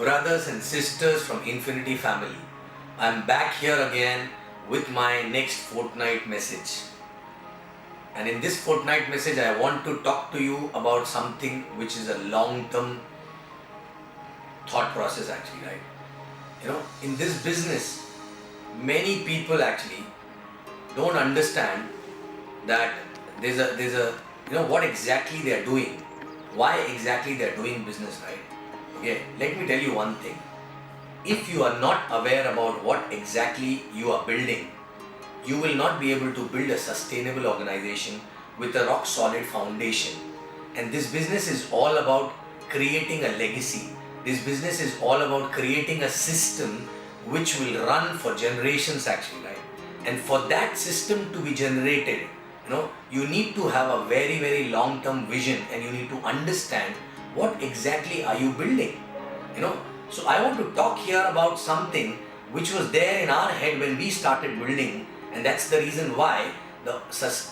brothers and sisters from Infiniti family. I'm back here again with my next fortnight message. And in this fortnight message, I want to talk to you about something which is a long-term thought process actually, right? In this business, many people actually don't understand that there's a what exactly they are doing, why exactly they are doing business, right? Okay, let me tell you one thing. If you are not aware about what exactly you are building, you will not be able to build a sustainable organization with a rock solid foundation. And this business is all about creating a legacy. This business is all about creating a system which will run for generations actually, right? And for that system to be generated, you need to have a very, very long-term vision, and you need to understand what exactly are you building. So I want to talk here about something which was there in our head when we started building, and that's the reason why the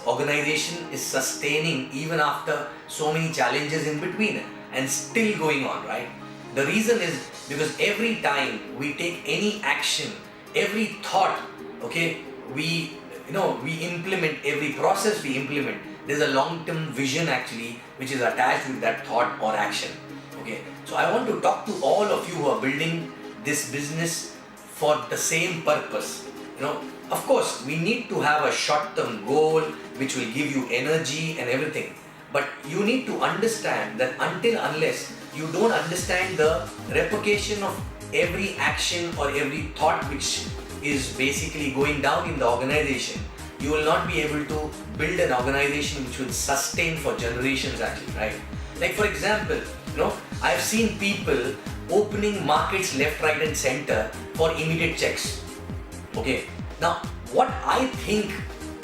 organization is sustaining even after so many challenges in between and still going on, right? The reason is because every time we take any action, every thought, okay, we implement, every process we implement, there's a long-term vision actually which is attached with that thought or action. Okay, so I want to talk to all of you who are building this business for the same purpose. Of course, we need to have a short-term goal which will give you energy and everything. But you need to understand that unless you don't understand the repercussion of every action or every thought which is basically going down in the organization, you will not be able to build an organization which will sustain for generations actually, right? Like for example, I've seen people opening markets left, right and center for immediate checks. Okay, now what I think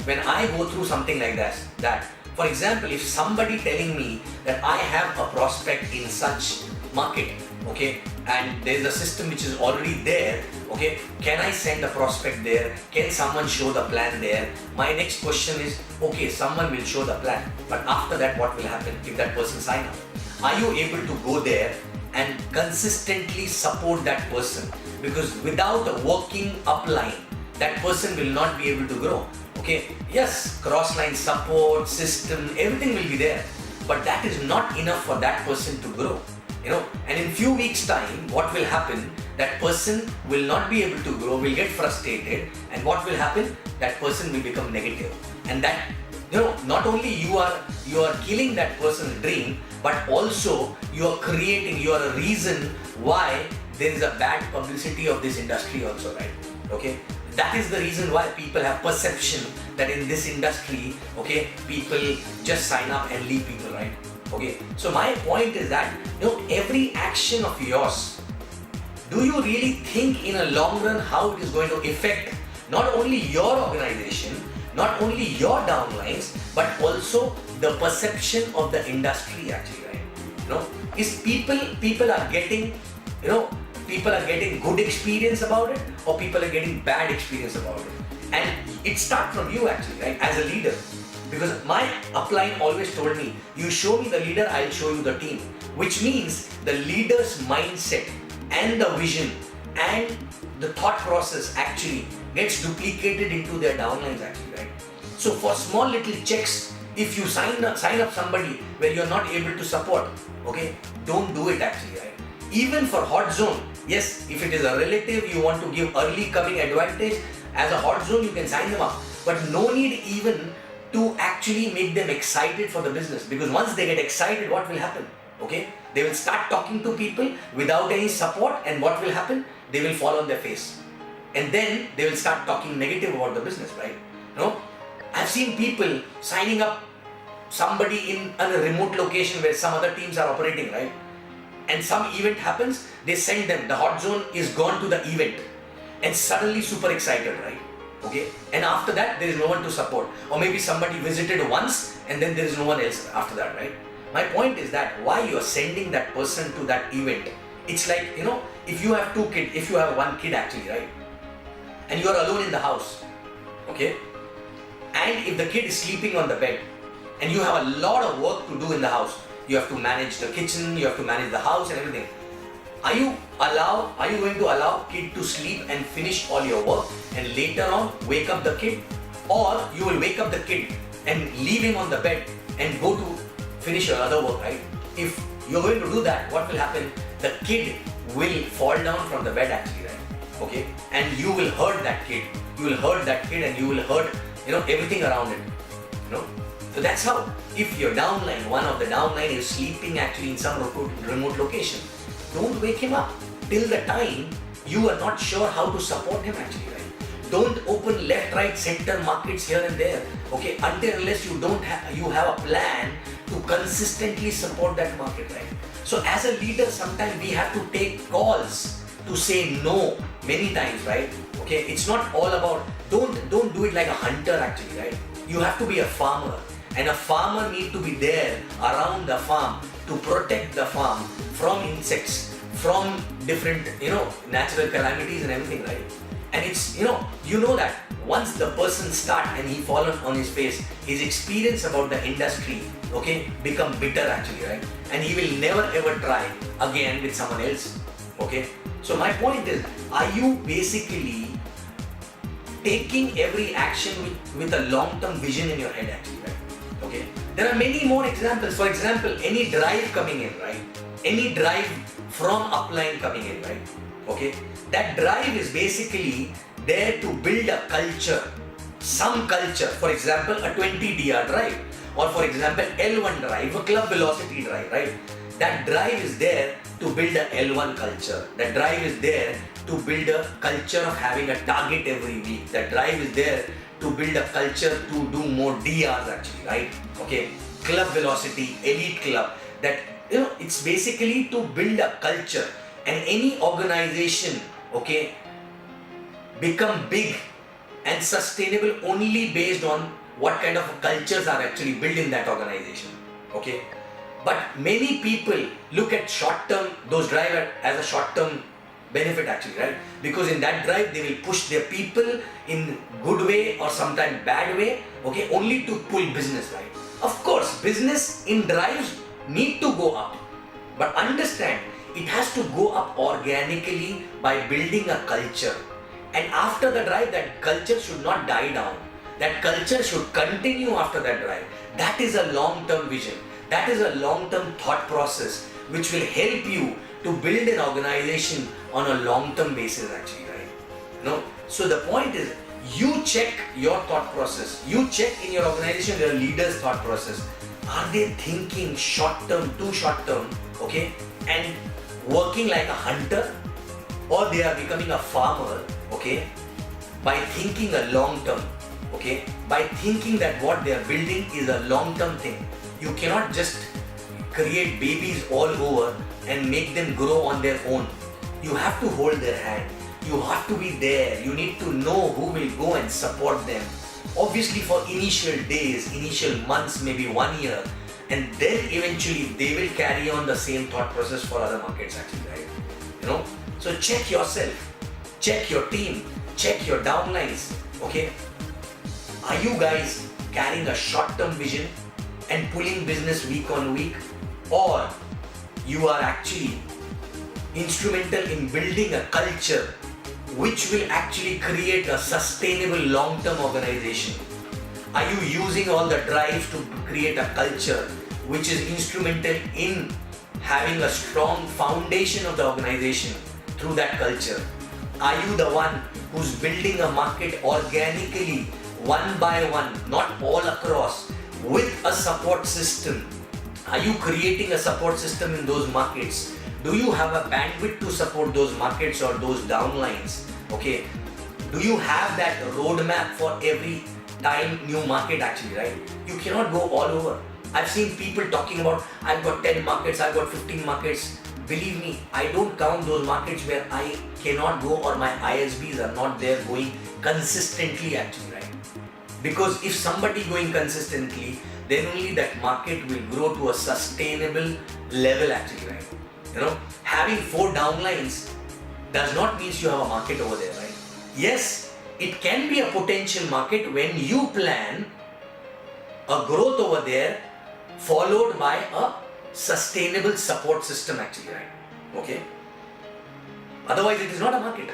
when I go through something like that for example, if somebody telling me that I have a prospect in such market, okay, and there's a system which is already there, okay, can I send a prospect there? Can someone show the plan there? My next question is, okay, someone will show the plan, but after that what will happen if that person sign up? Are you able to go there and consistently support that person? Because without a working upline, that person will not be able to grow. Okay, yes, cross-line support, system, everything will be there, but that is not enough for that person to grow. And in few weeks time, what will happen? That person will not be able to grow, will get frustrated, and what will happen? That person will become negative. And that, not only you are killing that person's dream, but also you are a reason why there is a bad publicity of this industry also, right? Okay, that is the reason why people have perception that in this industry, okay, people just sign up and leave people, right? Okay, so my point is that, every action of yours, do you really think in a long run how it is going to affect not only your organization, not only your downlines, but also the perception of the industry actually, right? Is people are getting, people are getting good experience about it, or people are getting bad experience about it? And it starts from you actually, right, as a leader. Because my upline always told me, you show me the leader, I'll show you the team. Which means the leader's mindset and the vision and the thought process actually gets duplicated into their downlines actually, right? So for small little checks, if you sign up somebody where you're not able to support, okay, don't do it actually, right? Even for hot zone, yes, if it is a relative, you want to give early coming advantage, as a hot zone you can sign them up, but no need even to actually make them excited for the business, because once they get excited, what will happen? Okay, they will start talking to people without any support, and what will happen? They will fall on their face, and then they will start talking negative about the business, right? I've seen people signing up somebody in a remote location where some other teams are operating, right? And some event happens, they send them, the hot zone is gone to the event, and suddenly super excited, right? Okay, and after that there is no one to support, or maybe somebody visited once and then there is no one else after that, right? My point is that why you are sending that person to that event? It's like, if you have two kids, if you have one kid actually, right, and you are alone in the house, okay, and if the kid is sleeping on the bed and you have a lot of work to do in the house, you have to manage the kitchen, you have to manage the house and everything. Are you going to allow kid to sleep and finish all your work and later on wake up the kid? Or you will wake up the kid and leave him on the bed and go to finish your other work, right? If you're going to do that, what will happen? The kid will fall down from the bed actually, right? Okay? And you will hurt that kid. You will hurt that kid and you will hurt, everything around it. So that's how. If your downline, one of the downline is sleeping actually in some remote location, don't wake him up till the time you are not sure how to support him actually, right? Don't open left, right, center markets here and there, okay? Until unless you have a plan to consistently support that market, right? So as a leader, sometimes we have to take calls to say no many times, right? Okay, it's not all about, don't do it like a hunter actually, right? You have to be a farmer, and a farmer need to be there around the farm to protect the farm from insects, from different, natural calamities and everything, right? And it's, that once the person start and he fall on his face, his experience about the industry, okay, become bitter actually, right? And he will never ever try again with someone else, okay? So my point is, are you basically taking every action with a long-term vision in your head actually, right? Okay. There are many more examples. For example, any drive coming in, right? Any drive from upline coming in, right? Okay. That drive is basically there to build a culture, some culture. For example, a 20 DR drive, or for example, L1 drive, a club velocity drive, right? That drive is there to build a L1 culture. That drive is there to build a culture of having a target every week. That drive is there to build a culture to do more DRs actually, right? Okay, club velocity, elite club, that, it's basically to build a culture. And any organization, okay, become big and sustainable only based on what kind of cultures are actually built in that organization, okay? But many people look at short-term, those drive as a short-term benefit actually, right? Because in that drive, they will push their people in good way or sometimes bad way, okay, only to pull business, right? Of course, business in drives need to go up, but understand, it has to go up organically by building a culture. And after the drive, that culture should not die down. That culture should continue after that drive. That is a long-term vision. That is a long-term thought process which will help you to build an organization on a long-term basis actually, right? So the point is, you check your thought process. You check in your organization, your leader's thought process. Are they thinking short-term, too short-term, okay, and working like a hunter, or they are becoming a farmer, okay, by thinking a long-term, okay, by thinking that what they are building is a long-term thing. You cannot just create babies all over and make them grow on their own. You have to hold their hand. You have to be there. You need to know who will go and support them. Obviously for initial days, initial months, maybe 1 year, and then eventually they will carry on the same thought process for other markets actually, right? So check yourself, check your team, check your downlines, okay? Are you guys carrying a short-term vision and pulling business week on week, or you are actually instrumental in building a culture which will actually create a sustainable long-term organization? Are you using all the drives to create a culture which is instrumental in having a strong foundation of the organization through that culture? Are you the one who's building a market organically, one by one, not all across, with a support system? Are you creating a support system in those markets? Do you have a bandwidth to support those markets or those downlines? Okay. Do you have that roadmap for every time new market actually, right? You cannot go all over. I've seen people talking about, I've got 10 markets, I've got 15 markets. Believe me, I don't count those markets where I cannot go or my ISBs are not there going consistently actually, right? Because if somebody going consistently, then only that market will grow to a sustainable level actually, right? Having 4 downlines does not mean you have a market over there, right? Yes, it can be a potential market when you plan a growth over there followed by a sustainable support system actually, right? Okay. Otherwise, it is not a market.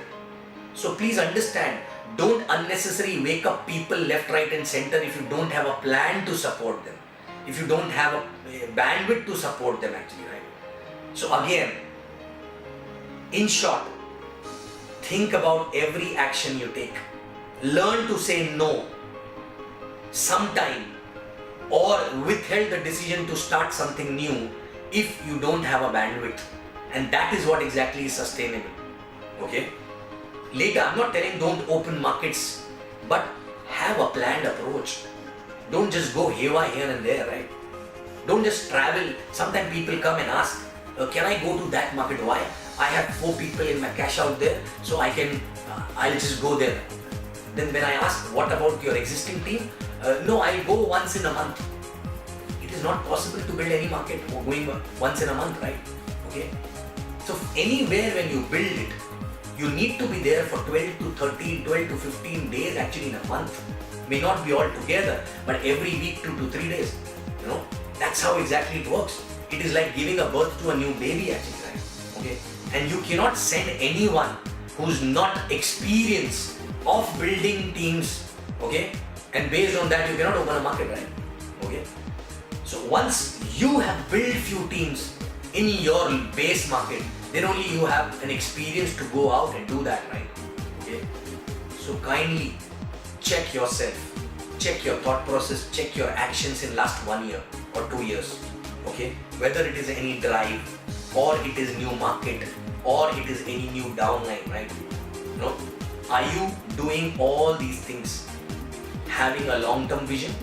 So please understand, don't unnecessarily wake up people left, right and center if you don't have a plan to support them. If you don't have a bandwidth to support them actually, right? So again, in short, think about every action you take. Learn to say no sometime, or withhold the decision to start something new if you don't have a bandwidth. And that is what exactly is sustainable. Okay? Later, I'm not telling don't open markets, but have a planned approach. Don't just go haywire here and there, right? Don't just travel. Sometimes people come and ask, can I go to that market? Why? I have 4 people in my cash out there, so I'll just go there. Then when I ask, what about your existing team? No, I'll go once in a month. It is not possible to build any market going once in a month, right? Okay. So anywhere when you build it, you need to be there for 12 to 13, 12 to 15 days actually in a month. May not be all together, but every week 2 to 3 days. You know, that's how exactly it works. It is like giving a birth to a new baby actually, right? Okay. And you cannot send anyone who's not experienced of building teams, okay? And based on that, you cannot open a market, right? Okay. So once you have built few teams in your base market, then only you have an experience to go out and do that, right? Okay. So kindly check yourself, check your thought process, check your actions in last 1 year or 2 years. Okay. Whether it is any drive, or it is new market, or it is any new downline, right? You know, are you doing all these things having a long-term vision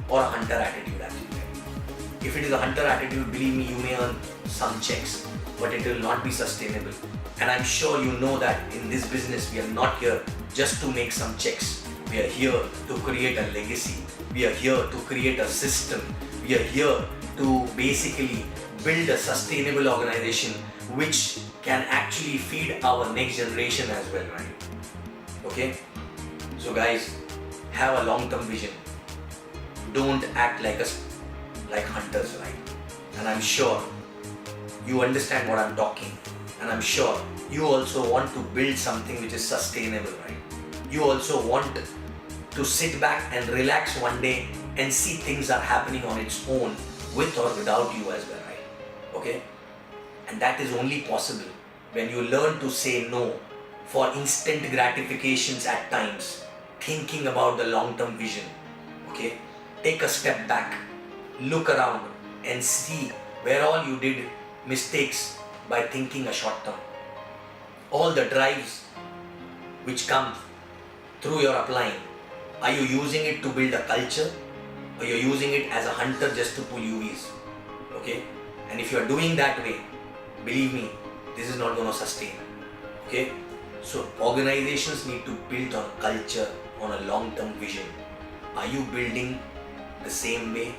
or a hunter attitude actually? Right? If it is a hunter attitude, believe me, you may earn some checks, but it will not be sustainable. And I'm sure you know that in this business, we are not here just to make some checks. We are here to create a legacy. We are here to create a system. We are here to basically build a sustainable organization which can actually feed our next generation as well, right? Okay? So guys, have a long-term vision. Don't act like hunters, right? And I'm sure you understand what I'm talking. And I'm sure you also want to build something which is sustainable, right? You also want to sit back and relax one day and see things are happening on its own with or without you as well, right? Okay? And that is only possible when you learn to say no for instant gratifications at times, thinking about the long-term vision. Okay? Take a step back, look around and see where all you did mistakes by thinking a short term. All the drives which come through your applying, are you using it to build a culture, or you're using it as a hunter just to pull UVs? Okay? And if you're doing that way, believe me, this is not going to sustain. Okay? So organizations need to build on culture, on a long-term vision. Are you building the same way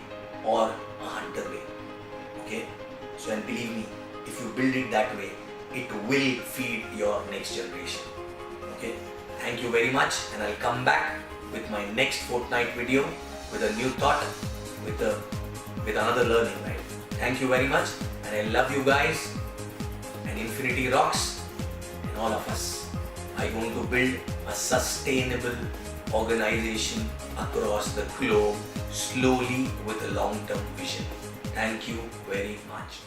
or a hunter way? Okay? So, and believe me, if you build it that way, it will feed your next generation. Okay? Thank you very much, and I'll come back with my next fortnight video with a new thought, with another learning, right? Thank you very much, and I love you guys, and Infiniti rocks, and all of us are going to build a sustainable organization across the globe slowly with a long-term vision. Thank you very much.